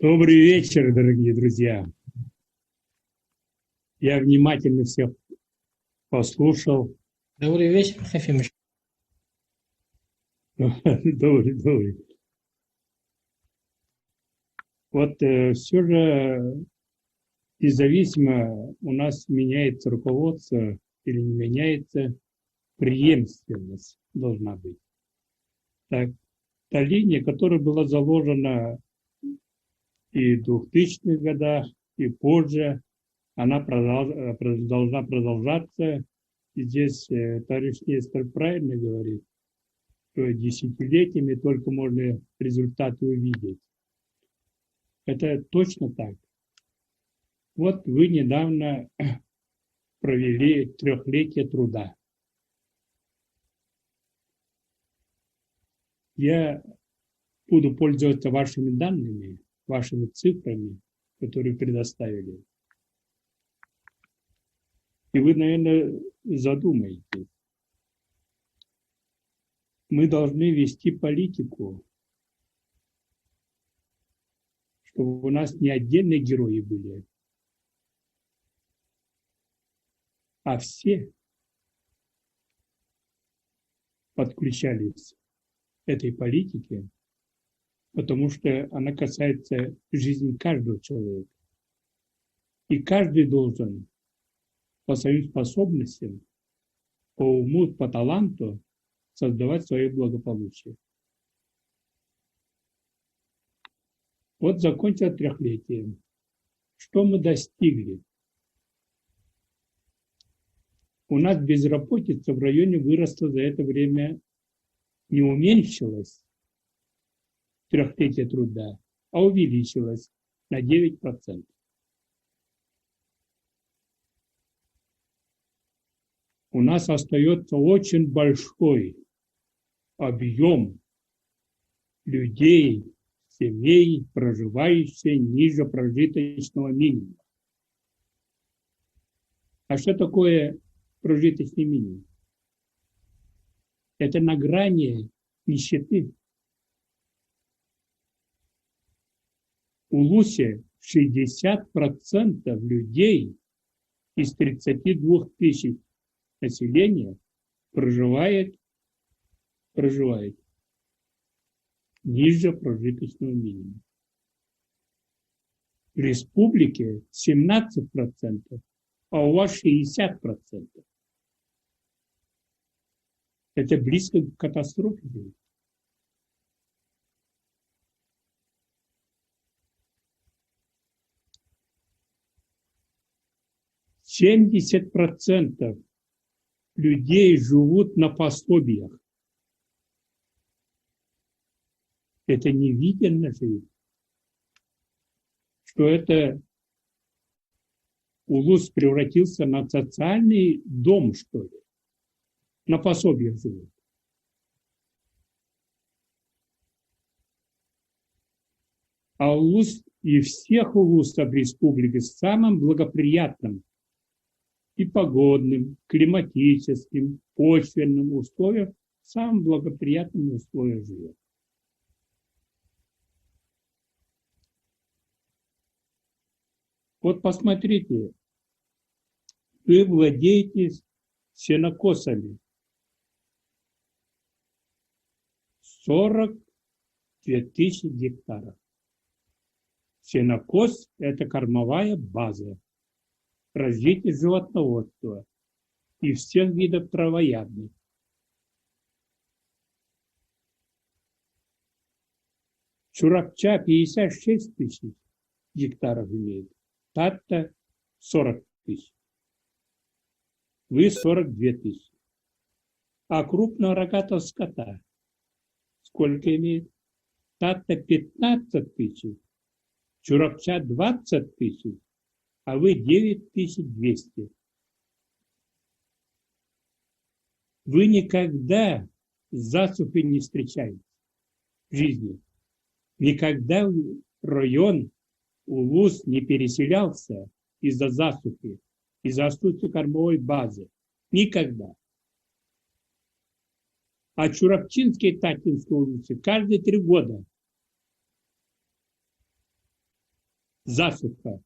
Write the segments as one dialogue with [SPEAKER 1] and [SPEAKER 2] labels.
[SPEAKER 1] Добрый вечер, дорогие друзья. Я внимательно всех послушал.
[SPEAKER 2] Добрый вечер, Ефимович.
[SPEAKER 1] Добрый. Вот все же независимо у нас меняется руководство или не меняется, преемственность должна быть. Так, та линия, которая была заложена и в 2000-х годах, и позже, она должна продолжаться. И здесь товарищ Нестор правильно говорит, что десятилетиями только можно результаты увидеть. Это точно так. Вот вы недавно провели 3-летие труда. Я буду пользоваться вашими данными, вашими цифрами, которые предоставили. И вы, наверное, задумаетесь. Мы должны вести политику, чтобы у нас не отдельные герои были, а все подключались к этой политике, потому что она касается жизни каждого человека. И каждый должен по своим способностям, по уму, по таланту создавать свое благополучие. Вот закончилось 3-летие. Что мы достигли? У нас безработица в районе выросла за это время, не уменьшилась 3-летие труда, а увеличилась на 9%. У нас остается очень большой объем людей, семей, проживающих ниже прожиточного минимума. А что такое прожиточный минимум? Это на грани нищеты. У Луси 60% людей из 32 тысяч населения проживает ниже прожиточного минимума. В республике 17%, а у вас 60%. Это близко к катастрофе. 70% людей живут на пособиях. Это невидимая жизнь. Что это Улус превратился на социальный дом, что ли. На пособиях живут. А Улус и всех Улусов республики самым благоприятным и погодным, климатическим, почвенным условиям, самым благоприятным условиям живет. Вот посмотрите, вы владеете сенокосами. 42 тысячи гектаров. Сенокос – это кормовая база, развитие животноводства и всех видов травоядных. Чурапча 56 тысяч гектаров имеет, Татта 40 тысяч, вы 42 тысячи. А крупного рогатого скота сколько имеет? Татта 15 тысяч, Чурапча 20 тысяч, а вы 9200. Вы никогда засухи не встречаете в жизни. Никогда район Улус не переселялся из-за засухи, из-за отсутствия кормовой базы. Никогда. А Чурапчинские и Татинские улусы каждые 3 года засуха.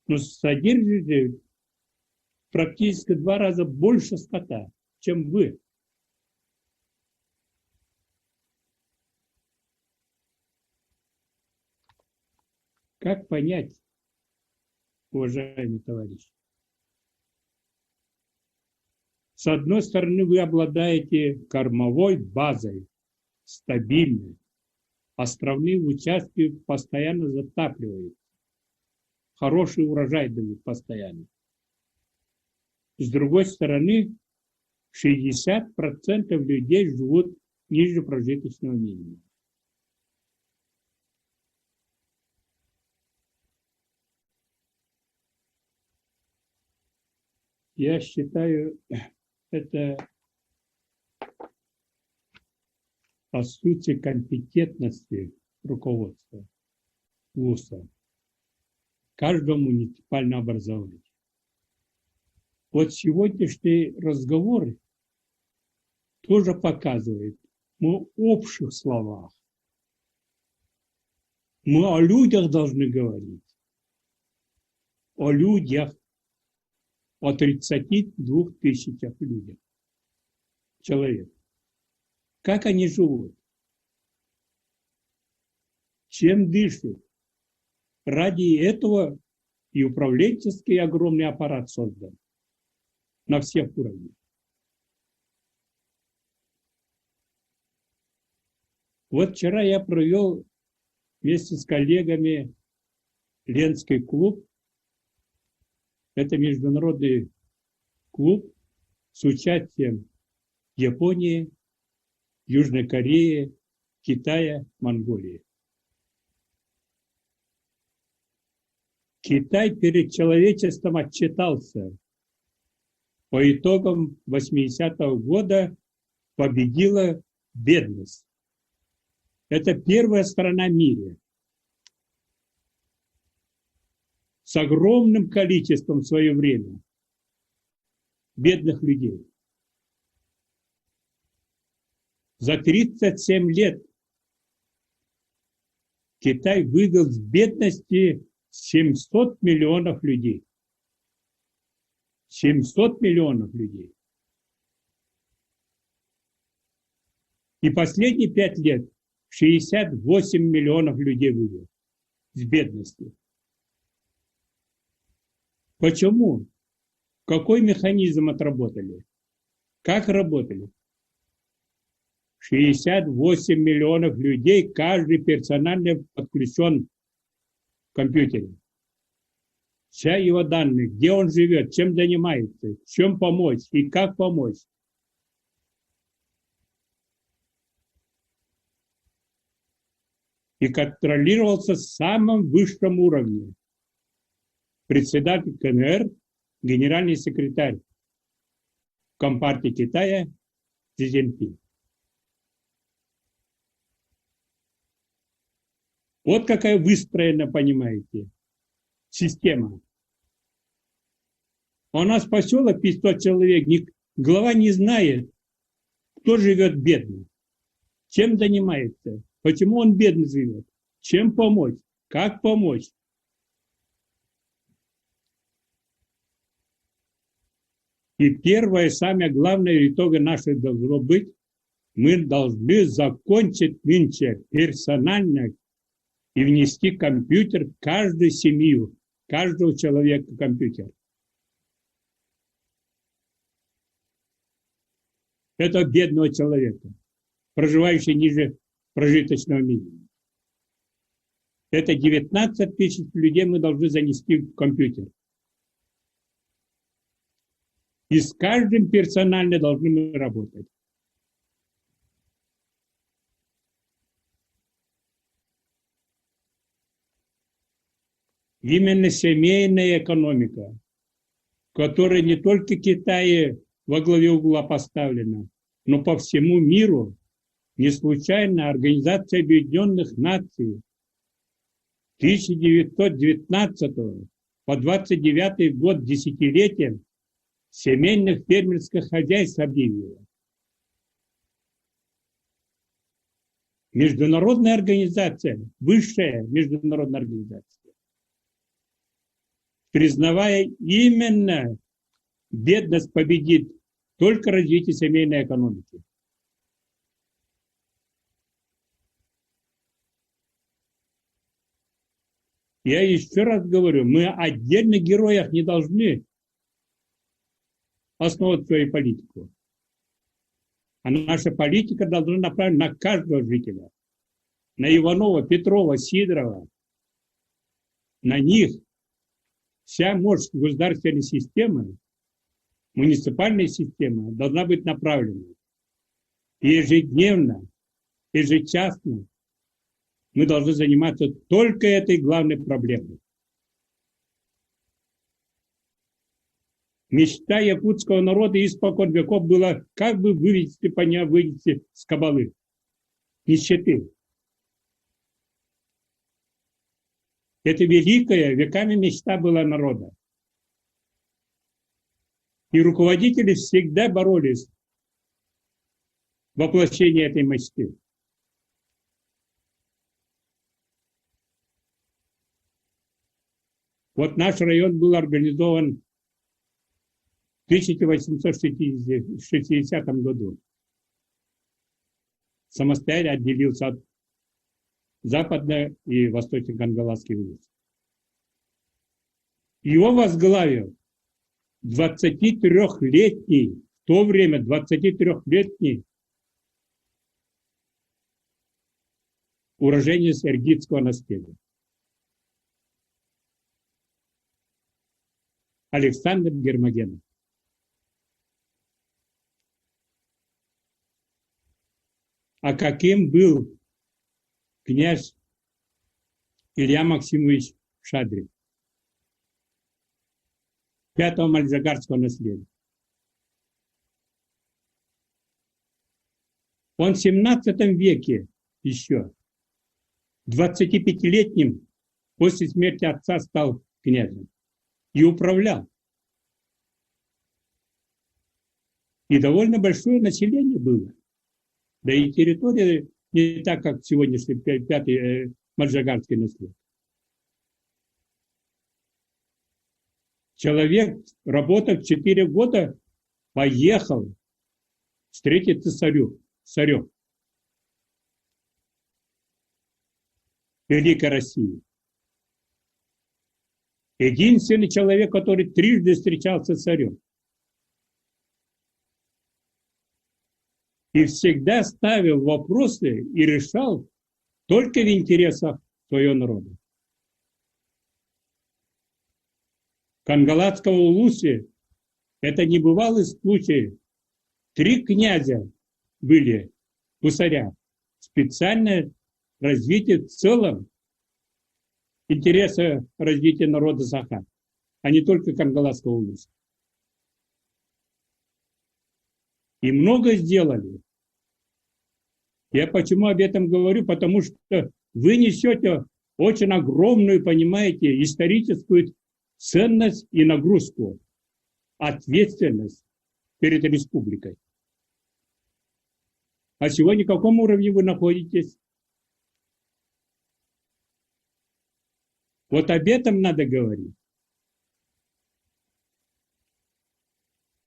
[SPEAKER 1] Но содержите практически 2 раза больше скота, чем вы. Как понять, уважаемые товарищи? С одной стороны, вы обладаете кормовой базой, стабильной. Островные участки постоянно затапливают. Хороший урожай дают постоянно. С другой стороны, 60% людей живут ниже прожиточного минимума. Я считаю, это по сути компетентности руководства ВУЗа каждого муниципального образования. Вот сегодняшний разговор тоже показывает, мы в общих словах, мы о людях должны говорить, о людях, о 32 тысячах людях, человек. Как они живут? Чем дышат? Ради этого и управленческий огромный аппарат создан на всех уровнях. Вот вчера я провел вместе с коллегами Ленский клуб. Это международный клуб с участием Японии, Южной Кореи, Китая, Монголии. Китай перед человечеством отчитался. По итогам 80-го года победила бедность. Это первая страна в мире с огромным количеством в свое время бедных людей. За 37 лет Китай вывел из бедности 700 миллионов людей. 700 миллионов людей. И последние 5 лет 68 миллионов людей вывел из бедности. Почему? Какой механизм отработали? Как работали? 68 миллионов людей, каждый персонально подключен к компьютеру. Вся его данные, где он живет, чем занимается, чем помочь и как помочь. И контролировался в самом высшем уровне. Председатель КНР, генеральный секретарь Компартии Китая Си Цзиньпин. Вот какая выстроена, понимаете, система. У нас поселок 500 человек, глава не знает, кто живет бедно, чем занимается, почему он бедно живет, чем помочь, как помочь. И первое, самое главное итога нашего должно быть, мы должны закончить нынче персонально и внести компьютер в каждую семью, каждого человека компьютер. Это бедного человека, проживающего ниже прожиточного минимума. Это 19 тысяч людей мы должны занести в компьютер. И с каждым персонально должны мы работать. Именно семейная экономика, которая не только в Китае во главе угла поставлена, но по всему миру. Не случайно Организация Объединенных Наций 1919 по 29 год десятилетия семейных фермерских хозяйств объявила. Международная организация, высшая международная организация, признавая именно бедность победит только развитие семейной экономики. Я еще раз говорю, мы отдельных героях не должны основывать свою политику. А наша политика должна направлена на каждого жителя. На Иванова, Петрова, Сидорова. На них вся мощь государственной системы, муниципальной системы должна быть направлена. Ежедневно, ежечасно мы должны заниматься только этой главной проблемой. Мечта якутского народа испокон веков была как бы вывести с кабалы, нищеты. Это великая веками мечта была народа. И руководители всегда боролись в воплощении этой мечты. Вот наш район был организован в 1860 году. Самостоятельно отделился от западной и восточной Кангаласской улицы. Его возглавил 23-летний, в то время 23-летний уроженец Эргитского наследия. Александр Гермогенов. А каким был князь Илья Максимович Шадрин, 5-го мальжагарского наследия? Он в 17 веке еще, 25-летним, после смерти отца стал князем и управлял. И довольно большое население было. Да и территория не так, как сегодняшний 5-й мальжагарский наследие. Человек, работав 4 года, поехал встретиться с царем Великой России. Единственный человек, который трижды встречался с царем. И всегда ставил вопросы и решал только в интересах своего народа. Кангалатского улусе это небывалый случай. 3 князя были гусаря. Специальное развитие в целом интереса развития народа Саха, а не только Кангалатского улуса. И много сделали. Я почему об этом говорю? Потому что вы несете очень огромную, понимаете, историческую ценность и нагрузку, ответственность перед республикой. А сегодня на каком уровне вы находитесь? Вот об этом надо говорить.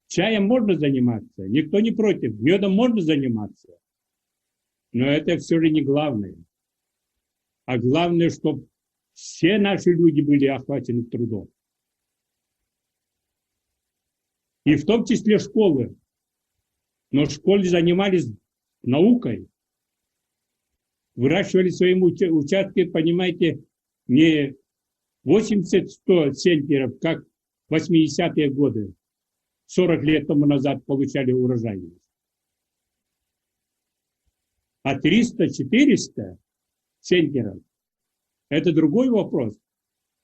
[SPEAKER 1] Чаем можно заниматься, никто не против. Медом можно заниматься. Но это все же не главное. А главное, чтобы все наши люди были охвачены трудом. И в том числе школы. Но в школе занимались наукой. Выращивали свои участки, понимаете, не 80-100 центнеров, как в 80-е годы. 40 лет тому назад получали урожайность. А 300-400 центнеров – это другой вопрос.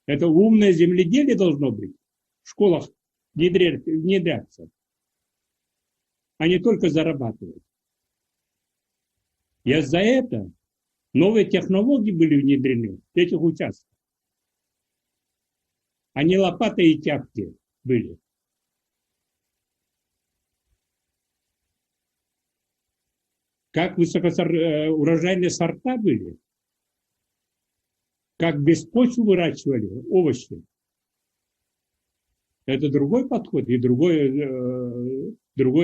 [SPEAKER 1] Это умное земледелие должно быть. В школах внедряться, а не только зарабатывать. И за это новые технологии были внедрены в этих участках. А не лопаты и тяпки были. как высокоурожайные сорта были, как без почвы выращивали овощи. Это другой подход и другое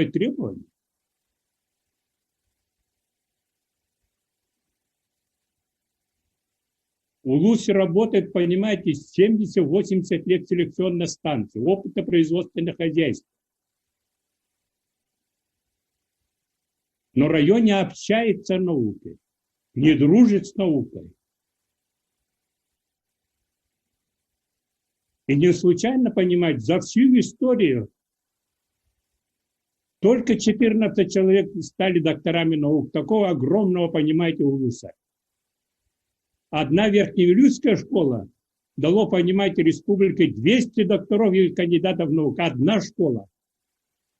[SPEAKER 1] требование. У ЛУСе работает, понимаете, 70-80 лет селекционной станции, опыта производственных хозяйств. Но район не общается с наукой, не дружит с наукой. И не случайно, понимаете, за всю историю только 14 человек стали докторами наук. Такого огромного, понимаете, УЛУСа. Одна Верхневилюйская школа дала, понимаете, республике 200 докторов и кандидатов наук. Одна школа.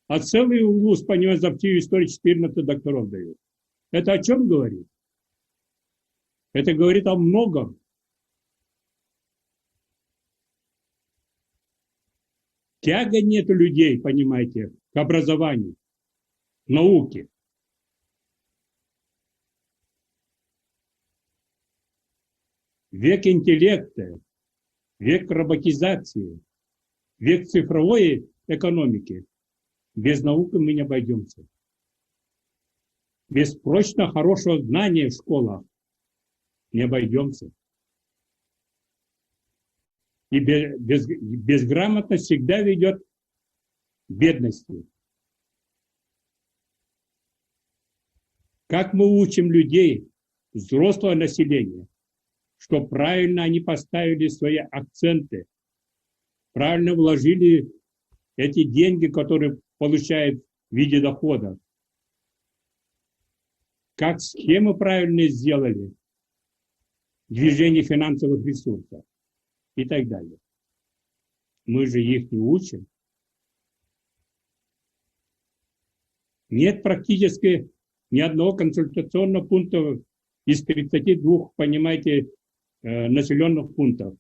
[SPEAKER 1] А целый УЛУС, понимаете, за всю историю 14 докторов дают. Это о чем говорит? Это говорит о многом. Тяга нет у людей, понимаете, к образованию, к науке. Век интеллекта, век роботизации, век цифровой экономики. Без науки мы не обойдемся. Без прочно хорошего знания в школах не обойдемся. И безграмотность всегда ведет к бедности. Как мы учим людей, взрослого населения, что правильно они поставили свои акценты, правильно вложили эти деньги, которые получают в виде дохода. Как схемы правильно сделали, движение финансовых ресурсов и так далее. Мы же их не учим. Нет практически ни одного консультационного пункта из 32, понимаете, населенных пунктов,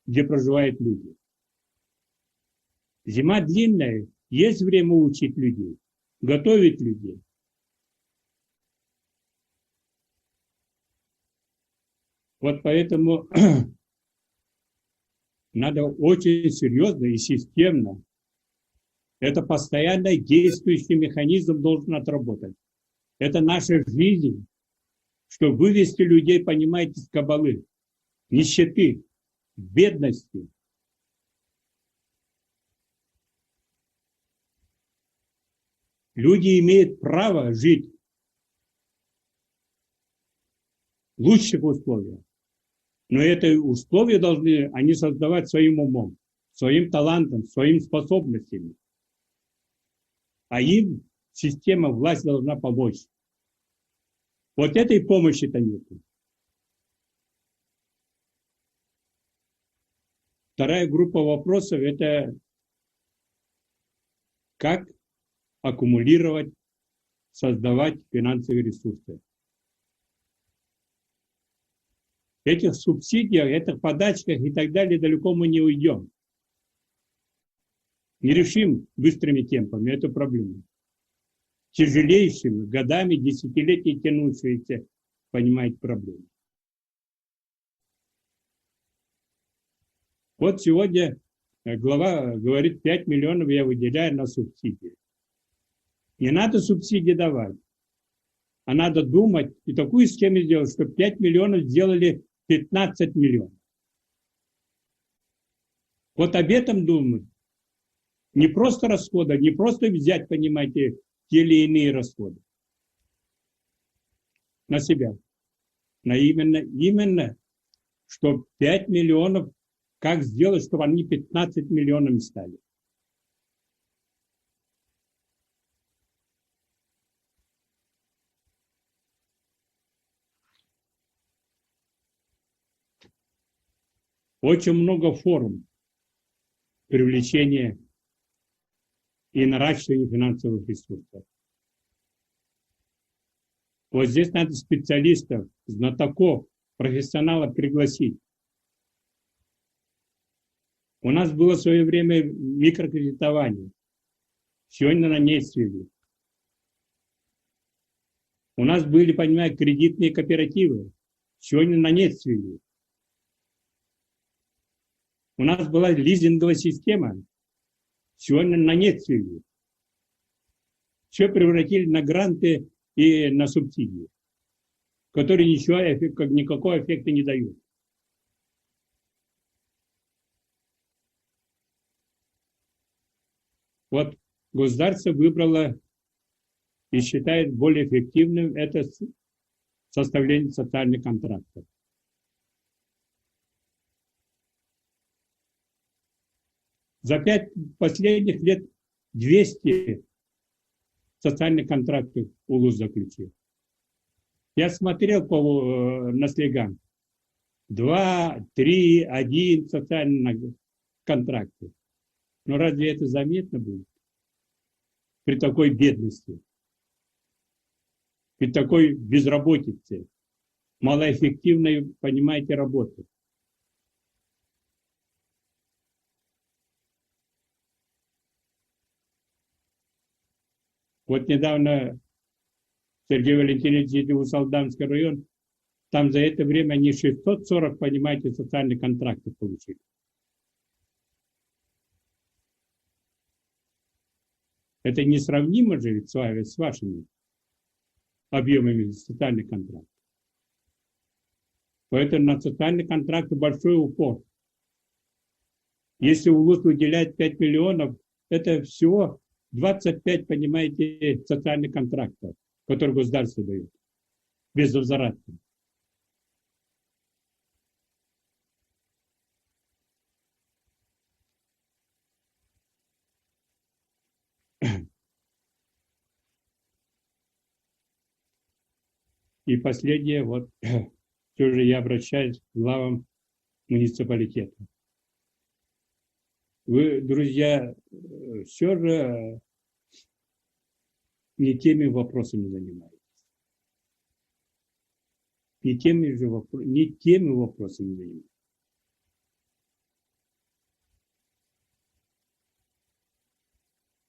[SPEAKER 1] где проживают люди. Зима длинная, есть время учить людей, готовить людей. Вот поэтому надо очень серьезно и системно. Это постоянно действующий механизм должен отработать. Это наша жизнь, чтобы вывести людей, понимаете, из кабалы, нищеты, бедности. Люди имеют право жить в лучших условиях. Но это условия должны они создавать своим умом, своим талантом, своими способностями. А им система, власть должна помочь. Вот этой помощи-то нет. Вторая группа вопросов – это как аккумулировать, создавать финансовые ресурсы. Этих субсидиях, этих подачках и так далее далеко мы не уйдем. Не решим быстрыми темпами эту проблему. Тяжелейшими, годами, десятилетиями тянущиеся, понимаете, проблемы. Вот сегодня глава говорит, 5 миллионов я выделяю на субсидии. Не надо субсидии давать, а надо думать и такую схему сделать, чтобы 5 миллионов сделали 15 миллионов. Вот об этом думать. Не просто расходы, не просто взять, понимаете, те или иные расходы на себя. Но именно, что 5 миллионов, как сделать, чтобы они 15 миллионами стали. Очень много форм привлечения и наращивания финансовых ресурсов. Вот здесь надо специалистов, знатоков, профессионалов пригласить. У нас было в свое время микрокредитование. Сегодня на ней свели. У нас были, понимаете, кредитные кооперативы. Сегодня на нет свели. У нас была лизинговая система. Сегодня на нет свели. Все превратили на гранты и на субсидии, которые никакого эффекта не дают. Вот государство выбрало и считает более эффективным это составление социальных контрактов. За 5 последних лет 200 социальных контрактов УЛУС заключил. Я смотрел на слегам. 2, 3, 1 социальных контрактов. Но разве это заметно будет при такой бедности, при такой безработице, малоэффективной, понимаете, работы? Вот недавно Сергей Валентинович ездил в Салданский район, там за это время они 640, понимаете, социальных контрактов получили. Это несравнимо же с вашими объемами социальных контрактов. Поэтому на социальные контракты большой упор. Если УЛУС выделяет 5 миллионов, это всего 25, понимаете, социальных контрактов, которые государство дает, безвозвратно. И последнее, вот, все же я обращаюсь к главам муниципалитета. Вы, друзья, все же не теми вопросами занимаетесь. Не теми вопросами занимаетесь.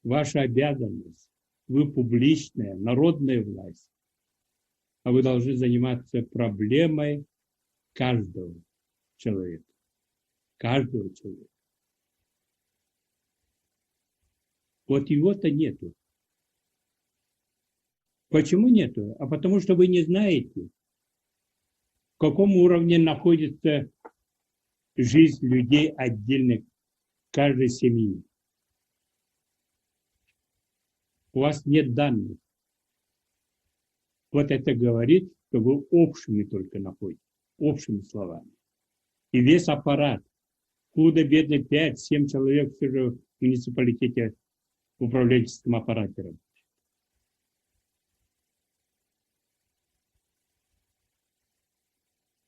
[SPEAKER 1] Ваша обязанность, вы публичная, народная власть, а вы должны заниматься проблемой каждого человека. Каждого человека. Вот его-то нету. Почему нету? А потому что вы не знаете, в каком уровне находится жизнь людей отдельных, каждой семьи. У вас нет данных. Вот это говорит, что вы общими только находитесь, общими словами. И весь аппарат, худо-бедно 5-7 человек все же в муниципалитете в управленческом аппарате работает.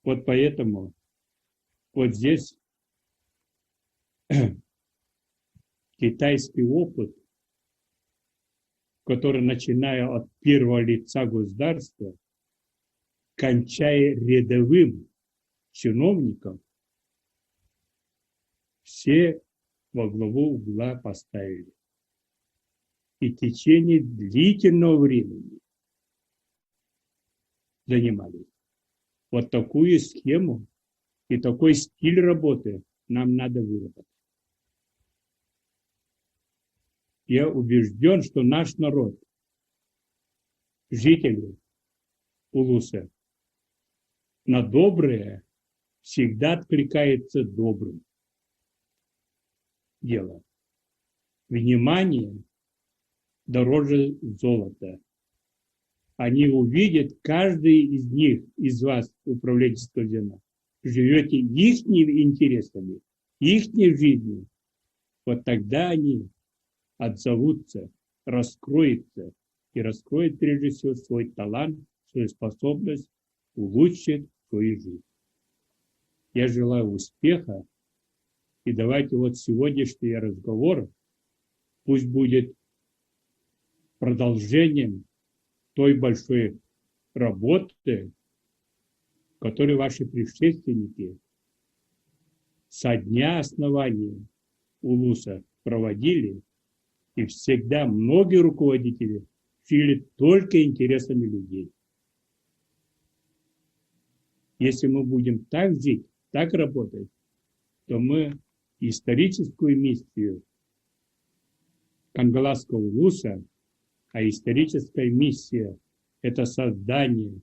[SPEAKER 1] Вот поэтому вот здесь китайский опыт, который, начиная от первого лица государства, кончая рядовым чиновником, все во главу угла поставили. И в течение длительного времени занимались. Вот такую схему и такой стиль работы нам надо выработать. Я убежден, что наш народ, жители Улуса, на доброе всегда откликается добрым делом. Внимание дороже золота. Они увидят, каждый из них, из вас, управленческого звена, живете их интересами, их жизнью. Вот тогда они отзовутся, раскроются и раскроют прежде всего свой талант, свою способность улучшить свою жизнь. Я желаю успеха, и давайте вот сегодняшний разговор пусть будет продолжением той большой работы, которую ваши предшественники со дня основания Улуса проводили. И всегда многие руководители жили только интересами людей. Если мы будем так жить, так работать, то мы историческую миссию Кангаласского улуса, а историческая миссия – это создание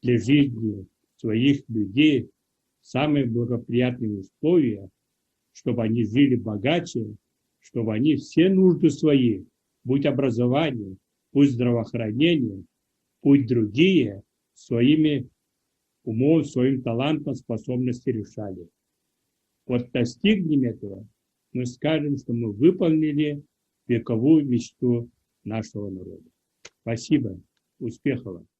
[SPEAKER 1] для жизни своих людей самые благоприятные условия, чтобы они жили богаче, чтобы они все нужды свои, будь образование, будь здравоохранение, будь другие, своими умом, своим талантом, способностью решали. Вот достигнем этого, мы скажем, что мы выполнили вековую мечту нашего народа. Спасибо. Успехов вам.